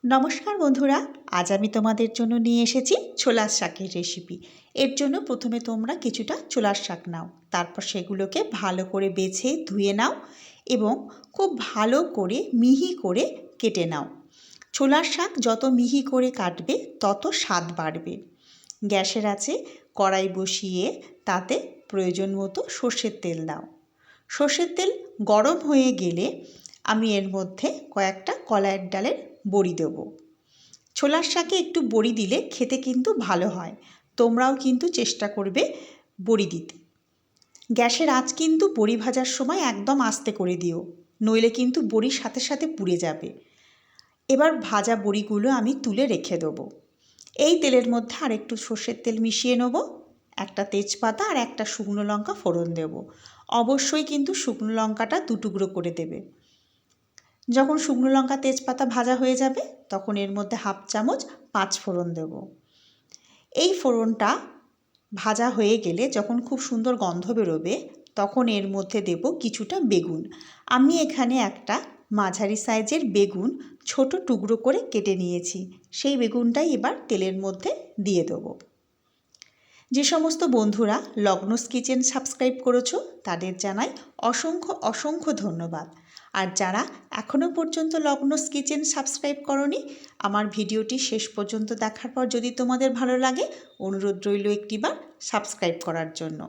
নমস্কার বন্ধুরা, আজ আমি তোমাদের জন্য নিয়ে এসেছি ছোলার শাকের রেসিপি। এর জন্য প্রথমে তোমরা কিছুটা ছোলার শাক নাও, তারপর সেগুলোকে ভালো করে বেছে ধুয়ে নাও এবং খুব ভালো করে মিহি করে কেটে নাও। ছোলার শাক যত মিহি করে কাটবে তত স্বাদ বাড়বে। গ্যাসের আঁচে কড়াই বসিয়ে তাতে প্রয়োজন মতো সর্ষের তেল দাও। সর্ষের তেল গরম হয়ে গেলে আমি এর মধ্যে কয়েকটা কলাইয়ের ডালের বড়ি দেব। ছোলার শাকে একটু বড়ি দিলে খেতে কিন্তু ভালো হয়, তোমরাও কিন্তু চেষ্টা করবে বড়ি দিতে। গ্যাসের আঁচ কিন্তু বড়ি ভাজার সময় একদম আস্তে করে দিও, নইলে কিন্তু বড়ির সাথে সাথে পুড়ে যাবে। এবার ভাজা বড়িগুলো আমি তুলে রেখে দেবো। এই তেলের মধ্যে আর একটু সর্ষের তেল মিশিয়ে নেব, একটা তেজপাতা আর একটা শুকনো লঙ্কা ফোড়ন দেব। অবশ্যই কিন্তু শুকনো লঙ্কাটা দুটুকরো করে দেবে। যখন শুকনো লঙ্কা তেজপাতা ভাজা হয়ে যাবে তখন এর মধ্যে হাফ চামচ পাঁচ ফোড়ন দেব। এই ফোড়নটা ভাজা হয়ে গেলে যখন খুব সুন্দর গন্ধ বেরোবে তখন এর মধ্যে দেব কিছুটা বেগুন। আমি এখানে একটা মাঝারি সাইজের বেগুন ছোট টুকরো করে কেটে নিয়েছি, সেই বেগুনটাই এবার তেলের মধ্যে দিয়ে দেবো। যে সমস্ত বন্ধুরা লগ্নস কিচেন সাবস্ক্রাইব করেছো তাদের জানাই অসংখ্য অসংখ্য ধন্যবাদ। আর যারা এখনও পর্যন্ত লগ্নস কিচেন সাবস্ক্রাইব করনি, আমার ভিডিওটি শেষ পর্যন্ত দেখার পর যদি তোমাদের ভালো লাগে অনুরোধ রইল একটিবার সাবস্ক্রাইব করার জন্য।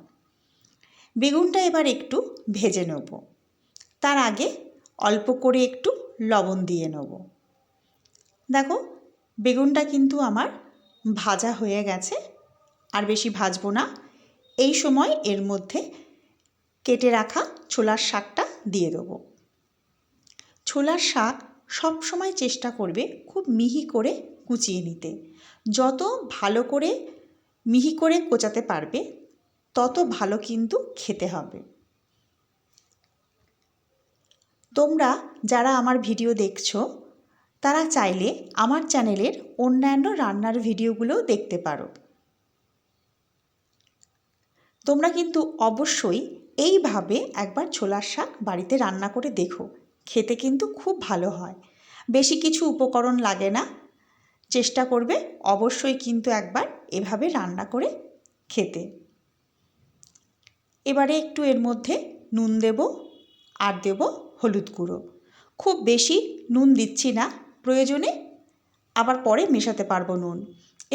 বেগুনটা এবার একটু ভেজে নেব, তার আগে অল্প করে একটু লবণ দিয়ে নেব। দেখো বেগুনটা কিন্তু আমার ভাজা হয়ে গেছে, আর বেশি ভাজবো না। এই সময় এর মধ্যে কেটে রাখা ছোলার শাকটা দিয়ে দেবো। ছোলার শাক সব সময় চেষ্টা করবে খুব মিহি করে কুচিয়ে নিতে। যত ভালো করে মিহি করে কোচাতে পারবে তত ভালো কিন্তু খেতে হবে। তোমরা যারা আমার ভিডিও দেখছো তারা চাইলে আমার চ্যানেলের অন্যান্য রান্নার ভিডিওগুলোও দেখতে পারো। তোমরা কিন্তু অবশ্যই এইভাবে একবার ছোলার শাক বাড়িতে রান্না করে দেখো, খেতে কিন্তু খুব ভালো হয়। বেশি কিছু উপকরণ লাগে না, চেষ্টা করবে অবশ্যই কিন্তু একবার এভাবে রান্না করে খেতে। এবারে একটু এর মধ্যে নুন দেব আর দেব হলুদ গুঁড়ো। খুব বেশি নুন দিচ্ছি না, প্রয়োজনে আবার পরে মেশাতে পারবো নুন।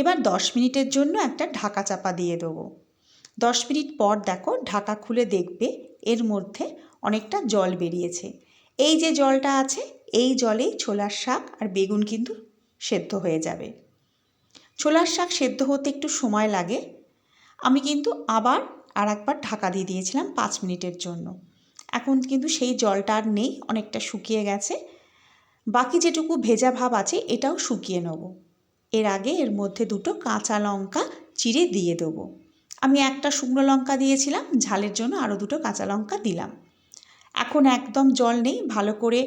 এবার 10 মিনিটের জন্য একটা ঢাকা চাপা দিয়ে দেবো। 10 মিনিট পর দেখো ঢাকা খুলে দেখবে এর মধ্যে অনেকটা জল বেরিয়েছে। এই যে জলটা আছে এই জলেই ছোলার শাক আর বেগুন কিন্তু সেদ্ধ হয়ে যাবে। ছোলার শাক সেদ্ধ হতে একটু সময় লাগে, আমি কিন্তু আবার আর একবার ঢাকা দিয়ে দিয়েছিলাম 5 মিনিটের জন্য। এখন কিন্তু সেই জলটা আর নেই, অনেকটা শুকিয়ে গেছে। বাকি যেটুকু ভেজা ভাব আছে এটাও শুকিয়ে নেব। এর আগে এর মধ্যে দুটো কাঁচা লঙ্কা চিড়ে দিয়ে দেবো। আমি একটা শুকনো লঙ্কা দিয়েছিলাম, ঝালের জন্য আরও দুটো কাঁচা লঙ্কা দিলাম। এখন একদম জল নেই, ভালো করে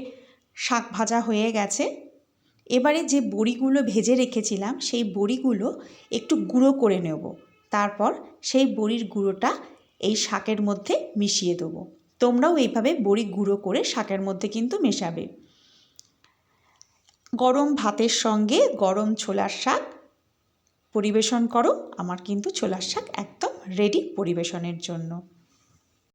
শাক ভাজা হয়ে গেছে। এবারে যে বড়িগুলো ভেজে রেখেছিলাম সেই বড়িগুলো একটু গুঁড়ো করে নেব, তারপর সেই বড়ির গুঁড়োটা এই শাকের মধ্যে মিশিয়ে দেবো। তোমরাও এইভাবে বড়ি গুঁড়ো করে শাকের মধ্যে কিন্তু মেশাবে। গরম ভাতের সঙ্গে গরম ছোলার শাক পরিবেশন করো। আমার কিন্তু ছোলার শাক একদম রেডি পরিবেশনের জন্য।